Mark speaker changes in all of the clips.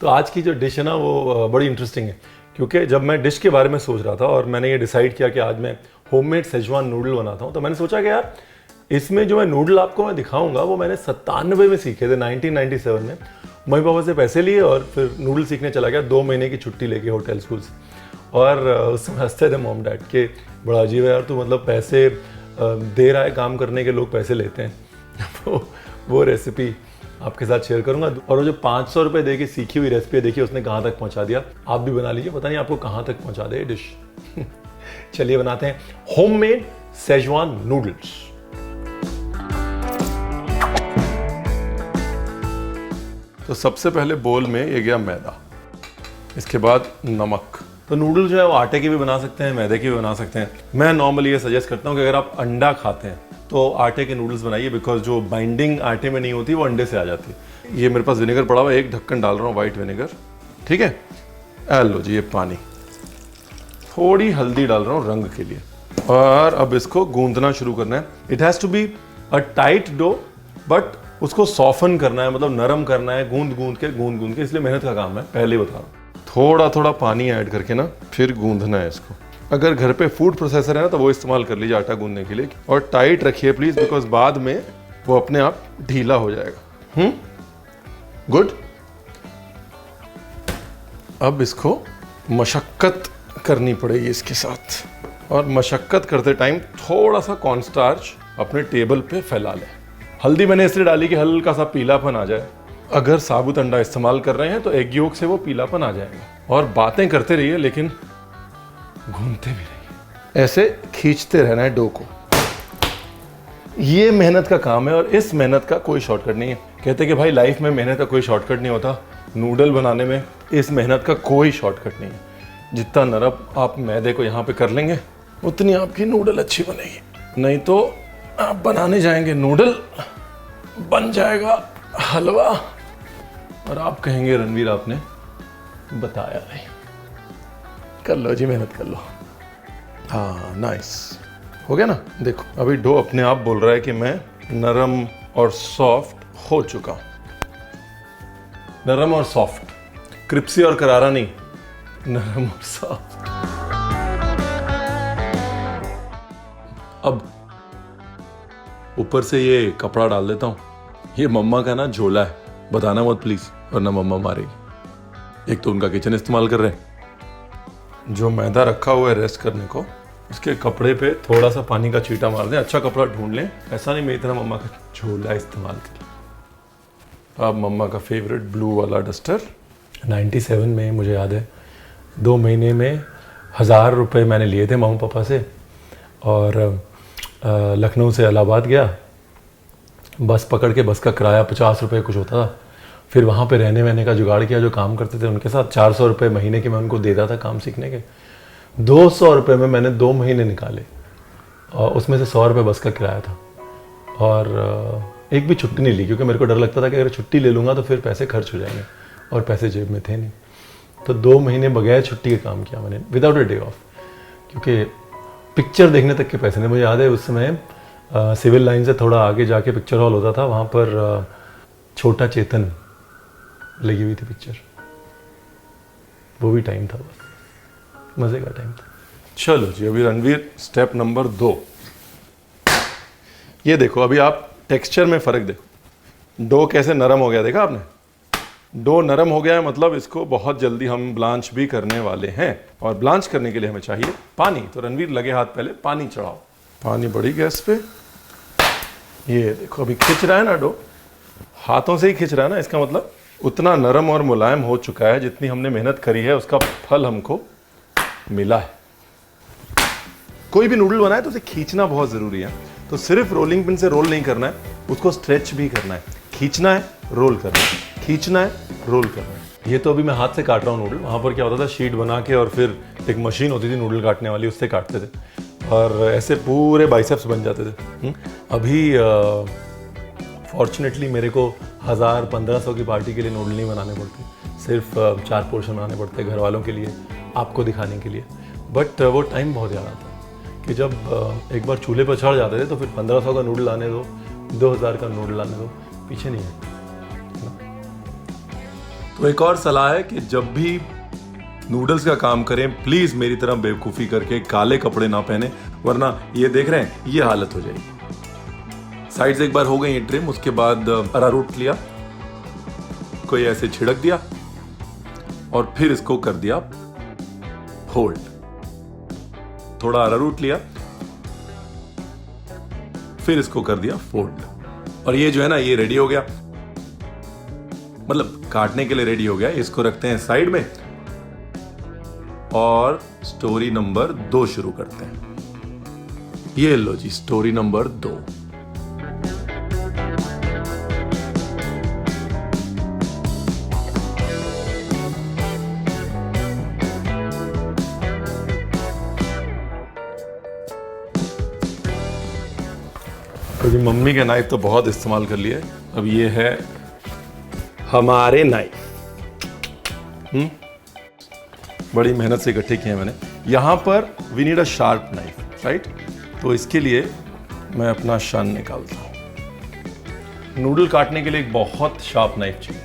Speaker 1: तो आज की जो डिश है ना वो बड़ी इंटरेस्टिंग है, क्योंकि जब मैं डिश के बारे में सोच रहा था और मैंने ये डिसाइड किया कि आज मैं होममेड सेजवान नूडल बनाता हूँ, तो मैंने सोचा कि यार इसमें जो मैं नूडल आपको मैं दिखाऊंगा वो मैंने 97 में सीखे थे, 1997 में मम्मी पापा से पैसे लिए और फिर नूडल सीखने चला गया 2 महीने की छुट्टी लेके होटल स्कूल से। और उस समय हंसते थे मॉम डैड के, बड़ा अजीब है यार तू, मतलब पैसे दे रहा है काम करने के, लोग पैसे लेते हैं। वो रेसिपी आपके साथ शेयर करूंगा। और वो जो 500 रुपये दे के सीखी हुई रेसिपी देखिए उसने कहाँ तक पहुँचा दिया। आप भी बना लीजिए, पता नहीं आपको कहाँ तक पहुँचा दे डिश। चलिए बनाते हैं होममेड सेजवान नूडल्स। तो सबसे पहले बोल में ये गया मैदा, इसके बाद नमक। तो नूडल जो है वो आटे के भी बना सकते हैं, मैदे के भी बना सकते हैं। मैं नॉर्मली ये सजेस्ट करता हूँ कि अगर आप अंडा खाते हैं तो आटे के नूडल्स बनाइए, बिकॉज जो बाइंडिंग आटे में नहीं होती वो अंडे से आ जाती है। ये मेरे पास विनेगर पड़ा हुआ है, एक ढक्कन डाल रहा हूँ वाइट विनेगर, ठीक है। लो जी ये पानी, थोड़ी हल्दी डाल रहा हूँ रंग के लिए, और अब इसको गूंदना शुरू करना है। It has to be a tight dough, but उसको सॉफन करना है, मतलब नरम करना है, गूंद गूंद के, इसलिए मेहनत का काम है, पहले बता रहा हूँ। थोड़ा थोड़ा पानी ऐड करके ना फिर गूंदना है इसको। अगर घर पे फूड प्रोसेसर है ना तो वो इस्तेमाल कर लीजिए आटा गूंदने के लिए, और टाइट रखिए प्लीज, बिकॉज बाद में वो अपने आप ढीला हो जाएगा। गुड। अब इसको मशक्कत करनी पड़ेगी इसके साथ, और मशक्कत करते टाइम थोड़ा सा कॉर्नस्टार्च अपने टेबल पे फैला लें। हल्दी मैंने इसलिए डाली कि हल्का सा पीलापन आ जाए। अगर साबुत अंडा इस्तेमाल कर रहे हैं तो एग योक से वो पीलापन आ जाएगा। और बातें करते रहिए लेकिन घूमते भी रहिए, ऐसे खींचते रहना है डो को। ये मेहनत का काम है और इस मेहनत का कोई शॉर्टकट नहीं है। कहते कि भाई लाइफ में मेहनत का कोई शॉर्टकट नहीं होता, नूडल बनाने में इस मेहनत का कोई शॉर्टकट नहीं है। जितना नरम आप मैदे को यहाँ पे कर लेंगे उतनी आपकी नूडल अच्छी बनेगी। नहीं तो आप बनाने जाएंगे नूडल, बन जाएगा हलवा, और आप कहेंगे रणवीर आपने बताया नहीं। कर लो जी, मेहनत कर लो। हाँ नाइस, हो गया ना। देखो अभी डो अपने आप बोल रहा है कि मैं नरम और सॉफ्ट हो चुका हूं। नरम और सॉफ्ट, क्रिप्सी और करारा नहीं, नरम और सॉफ्ट। अब ऊपर से ये कपड़ा डाल देता हूं। ये मम्मा का ना झोला है, बताना मत प्लीज, वरना मम्मा मारेगी। एक तो उनका किचन इस्तेमाल कर रहे हैं। जो मैदा रखा हुआ है रेस्ट करने को, उसके कपड़े पे थोड़ा सा पानी का छींटा मार दें। अच्छा कपड़ा ढूंढ लें, ऐसा नहीं मेरी तरह मम्मा का झोला इस्तेमाल करें। अब मम्मा का फेवरेट ब्लू वाला डस्टर। 97 में मुझे याद है 2 महीने में 1000 रुपये मैंने लिए थे मम्मी पापा से, और लखनऊ से इलाहाबाद गया, बस पकड़ के, बस का किराया 50 रुपये कुछ होता था। फिर वहाँ पे रहने वहने का जुगाड़ किया, जो काम करते थे उनके साथ 400 रुपये महीने के मैं उनको देता था काम सीखने के। 200 रुपये में मैंने 2 महीने निकाले, और उसमें से 100 रुपये बस का किराया था। और एक भी छुट्टी नहीं ली, क्योंकि मेरे को डर लगता था कि अगर छुट्टी ले लूँगा तो फिर पैसे खर्च हो जाएंगे, और पैसे जेब में थे नहीं। तो 2 महीने बगैर छुट्टी के काम किया मैंने, विदाउट अ डे ऑफ, क्योंकि पिक्चर देखने तक के पैसे नहीं। मुझे याद है उस समय सिविल लाइन से थोड़ा आगे जाके पिक्चर हॉल होता था, वहाँ पर छोटा चेतन लगी हुई थी पिक्चर। वो भी टाइम था, बस मज़े का टाइम था। चलो जी, अभी रणवीर स्टेप नंबर 2। ये देखो अभी आप टेक्सचर में फ़र्क देखो, डो कैसे नरम हो गया, देखा आपने। डो नरम हो गया है, मतलब इसको बहुत जल्दी हम ब्लांच भी करने वाले हैं, और ब्लांच करने के लिए हमें चाहिए पानी। तो रणवीर लगे हाथ पहले पानी चढ़ाओ। पानी बड़ी गैस पे, ये देखो अभी खिंच रहा है ना डो, हाथों से ही खिंच रहा है ना, इसका मतलब उतना नरम और मुलायम हो चुका है। जितनी हमने मेहनत करी है उसका फल हमको मिला है। कोई भी नूडल बनाए तो उसे खींचना बहुत ज़रूरी है। तो सिर्फ रोलिंग पिन से रोल नहीं करना है, उसको स्ट्रेच भी करना है। खींचना है, रोल करना है, खींचना है, रोल करना है। ये तो अभी मैं हाथ से काट रहा हूँ नूडल। वहाँ पर क्या होता था, शीट बना के और फिर एक मशीन होती थी नूडल काटने वाली, उससे काटते थे, और ऐसे पूरे बाइसेप्स बन जाते थे। अभी फॉर्चुनेटली मेरे को 1000-1500 की पार्टी के लिए नूडल नहीं बनाने पड़ते, सिर्फ 4 पोर्शन बनाने पड़ते घर वालों के लिए, आपको दिखाने के लिए। बट वो टाइम बहुत याद आता है कि जब एक बार चूल्हे पर चढ़ जाते थे तो फिर 1500 का नूडल लाने दो, 2000 का नूडल लाने दो, पीछे नहीं है। तो एक और सलाह है कि जब भी नूडल्स का काम करें प्लीज मेरी तरह बेवकूफ़ी करके काले कपड़े ना पहने, वरना ये देख रहे हैं ये हालत हो जाएगी। साइड्स एक बार हो गई ट्रिम, उसके बाद अरारूट लिया, कोई ऐसे छिड़क दिया और फिर इसको कर दिया फोल्ड। थोड़ा अरारूट लिया, फिर इसको कर दिया फोल्ड, और ये जो है ना ये रेडी हो गया, मतलब काटने के लिए रेडी हो गया। इसको रखते हैं साइड में और स्टोरी नंबर 2 शुरू करते हैं। ये लो जी स्टोरी नंबर 2। तो जी मम्मी के नाइफ तो बहुत इस्तेमाल कर लिए, अब ये है हमारे नाइफ। बड़ी मेहनत से इकट्ठे किए हैं मैंने। यहाँ पर we need a sharp knife, right? तो इसके लिए मैं अपना शन निकालता हूँ। नूडल काटने के लिए एक बहुत शार्प नाइफ चाहिए।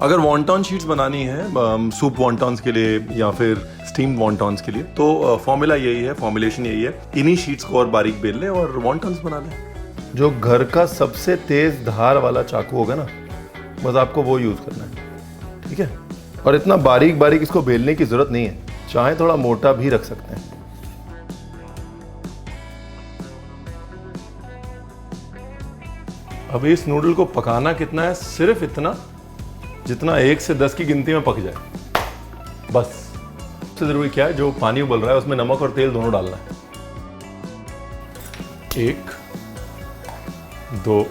Speaker 1: अगर वॉन्टॉन शीट्स बनानी है सूप वॉन्टॉन्स के लिए या फिर स्टीम वॉन्टॉन्स के लिए, तो फॉर्मूला यही है, फॉर्मुलेशन यही है, इन्हीं शीट्स को और बारीक बेल लें और वॉन्टॉन्स बना लें। जो घर का सबसे तेज धार वाला चाकू होगा ना, बस आपको वो यूज करना है, ठीक है? और इतना बारीक बारीक इसको बेलने की जरूरत नहीं है, चाहे थोड़ा मोटा भी रख सकते हैं। अब इस नूडल को पकाना कितना है? सिर्फ इतना जितना 1 से 10 की गिनती में पक जाए, बस। सबसे जरूरी क्या है, जो पानी उबल रहा है उसमें नमक और तेल दोनों डालना है। 1 2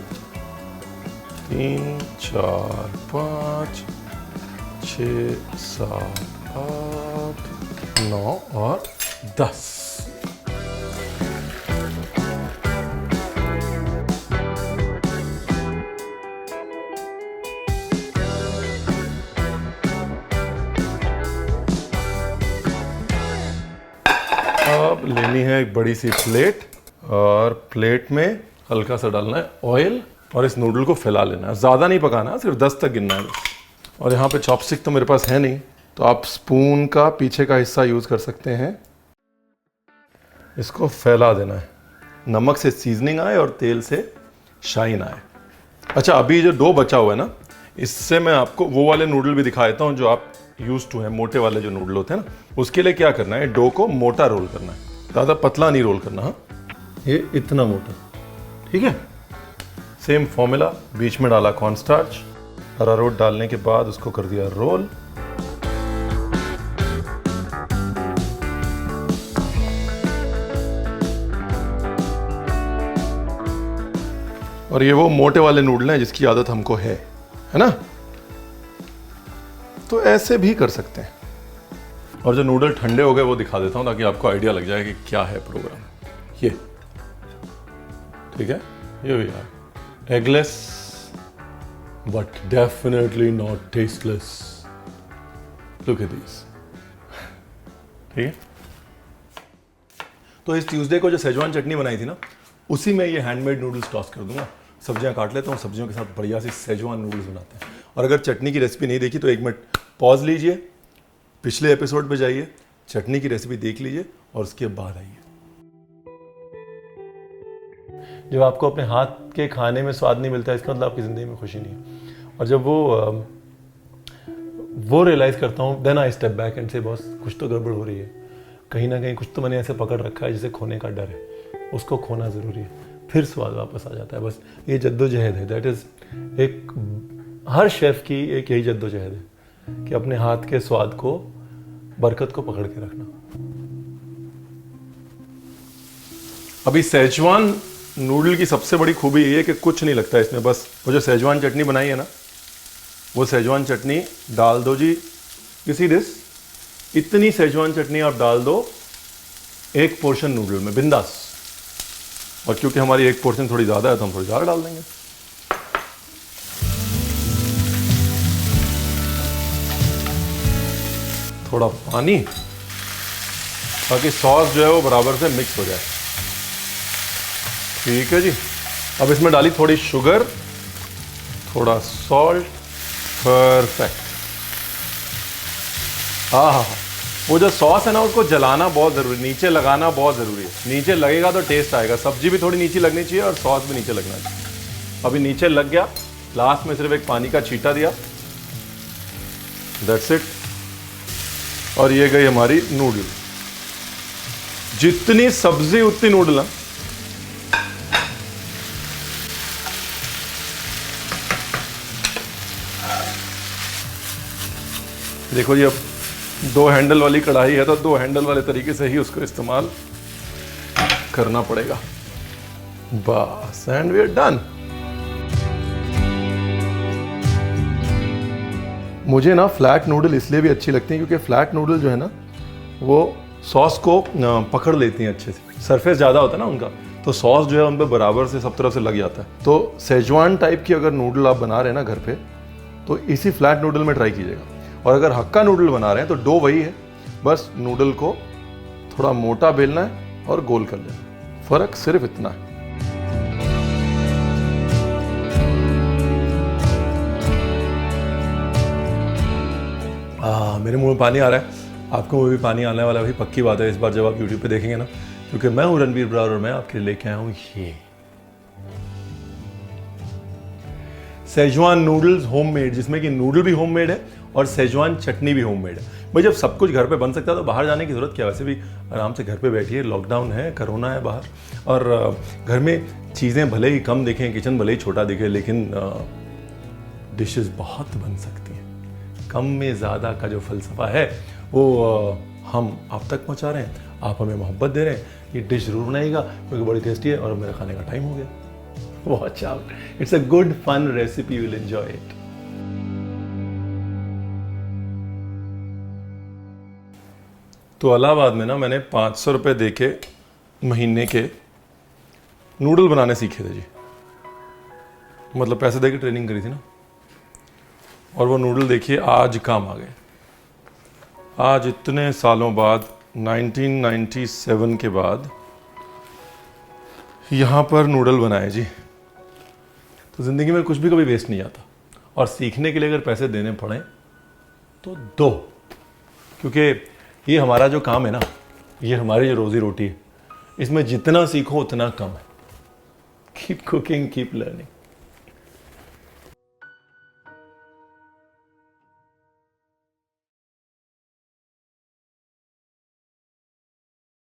Speaker 1: 3 4 5 6 7 8 9 और 10। अब लेनी है एक बड़ी सी प्लेट और प्लेट में हल्का सा डालना है ऑयल और इस नूडल को फैला लेना है। ज़्यादा नहीं पकाना, सिर्फ 10 तक गिनना है बस। और यहाँ पे चॉपस्टिक तो मेरे पास है नहीं, तो आप स्पून का पीछे का हिस्सा यूज़ कर सकते हैं। इसको फैला देना है, नमक से सीजनिंग आए और तेल से शाइन आए। अच्छा, अभी जो डो बचा हुआ है ना, इससे मैं आपको वो वाले नूडल भी दिखा देता हूँ जो आप यूज टू हैं, मोटे वाले जो नूडल होते हैं ना। उसके लिए क्या करना है, डो को मोटा रोल करना है, ज़्यादा पतला नहीं रोल करना। हाँ, ये इतना मोटा, ठीक है? सेम फॉर्मूला, बीच में डाला कॉर्नस्टार्च, अरारोट डालने के बाद उसको कर दिया रोल। और ये वो मोटे वाले नूडल हैं जिसकी आदत हमको है ना? तो ऐसे भी कर सकते हैं। और जो नूडल ठंडे हो गए वो दिखा देता हूं ताकि आपको आइडिया लग जाए कि क्या है प्रोग्राम। ये ठीक है, ये भी यार eggless but definitely not tasteless. Look at this, ठीक है? तो इस ट्यूसडे को जो सेजवान चटनी बनाई थी ना, उसी में ये हैंडमेड नूडल्स टॉस कर दूंगा। सब्जियां काट लेता हूँ, सब्जियों के साथ बढ़िया सी सेजवान नूडल्स बनाते हैं। और अगर चटनी की रेसिपी नहीं देखी तो 1 मिनट पॉज लीजिए, पिछले एपिसोड पे जाइए, चटनी की रेसिपी देख लीजिए और उसके बाद आइए। जब आपको अपने हाथ के खाने में स्वाद नहीं मिलता, इसका मतलब आपकी ज़िंदगी में खुशी नहीं है। और जब वो रियलाइज़ करता हूँ, then I step back and say boss कुछ तो गड़बड़ हो रही है, कहीं ना कहीं कुछ तो मैंने ऐसे पकड़ रखा है जिसे खोने का डर है, उसको खोना ज़रूरी है, फिर स्वाद वापस आ जाता है। बस ये जद्दोजहद है, दैट इज़ एक हर शेफ़ की एक यही जद्दोजहद है कि अपने हाथ के स्वाद को, बरकत को पकड़ के रखना। अभी सेजवान नूडल की सबसे बड़ी खूबी ये है कि कुछ नहीं लगता इसमें, बस वो जो सेजवान चटनी बनाई है ना, वो सेजवान चटनी डाल दो जी। यू सी दिस, इतनी सेजवान चटनी आप डाल दो 1 पोर्शन नूडल में बिंदास। और क्योंकि हमारी 1 पोर्शन थोड़ी ज़्यादा है तो हम थोड़ी ज़्यादा डाल देंगे। थोड़ा पानी, ताकि सॉस जो है वो बराबर से मिक्स हो जाए। ठीक है जी। अब इसमें डाली थोड़ी शुगर, थोड़ा सॉल्ट परफेक्ट। हाँ हाँ हाँ, वो जो सॉस है ना उसको जलाना बहुत ज़रूरी, नीचे लगाना बहुत ज़रूरी है। नीचे लगेगा तो टेस्ट आएगा। सब्जी भी थोड़ी नीचे लगनी चाहिए और सॉस भी नीचे लगना चाहिए। अभी नीचे लग गया, लास्ट में सिर्फ एक पानी का छींटा दिया, दैट्स इट। और ये गई हमारी नूडल। जितनी सब्जी उतनी नूडल है। देखो ये अब 2 हैंडल वाली कढ़ाई है तो 2 हैंडल वाले तरीके से ही उसको इस्तेमाल करना पड़ेगा। बस, एंड वी आर डन। मुझे ना फ्लैट नूडल इसलिए भी अच्छी लगती हैं क्योंकि फ्लैट नूडल जो है ना वो सॉस को पकड़ लेती हैं अच्छे से। सरफेस ज़्यादा होता है ना उनका, तो सॉस जो है उन पर बराबर से सब तरफ से लग जाता है। तो सेजवान टाइप की अगर नूडल आप बना रहे हैं ना घर पे, तो इसी फ्लैट नूडल में ट्राई कीजिएगा। और अगर हक्का नूडल बना रहे हैं तो डो वही है, बस नूडल को थोड़ा मोटा बेलना है और गोल कर लेना। फ़र्क सिर्फ इतना है। मेरे मुंह में पानी आ रहा है, आपको मुंह में भी पानी आने वाला है। भाई पक्की बात है इस बार जब आप YouTube पे देखेंगे ना, क्योंकि मैं हूं रणवीर ब्रार और मैं आपके लिए लेके आया हूं ये सेजवान नूडल्स होममेड, जिसमें कि नूडल भी होममेड है और सेजवान चटनी भी होममेड है। भाई जब सब कुछ घर पे बन सकता है तो बाहर जाने की जरूरत क्या है? वैसे भी आराम से घर पे बैठिए, लॉकडाउन है, कोरोना है बाहर, और घर में चीज़ें भले ही कम दिखें, किचन भले ही छोटा दिखे, लेकिन डिशेस बहुत बन सकती हैं। कम में ज़्यादा का जो फलसफा है वो हम आप तक पहुंचा रहे हैं। आप हमें मोहब्बत दे रहे हैं। ये डिश जरूर बनाइएगा क्योंकि बड़ी टेस्टी है और मेरा खाने का टाइम हो गया। Watch out, it's a good fun recipe, you will enjoy it. तो इलाहाबाद में ना मैंने 500 रुपये दे के महीने के नूडल बनाने सीखे थे जी। मतलब पैसे दे के ट्रेनिंग करी थी ना, और वो नूडल देखिए आज काम आ गए। आज इतने सालों बाद, 1997 के बाद यहाँ पर नूडल बनाए जी। तो ज़िंदगी में कुछ भी कभी वेस्ट नहीं आता, और सीखने के लिए अगर पैसे देने पड़े तो दो, क्योंकि ये हमारा जो काम है ना, ये हमारी जो रोजी रोटी है, इसमें जितना सीखो उतना कम है। Keep cooking, keep learning.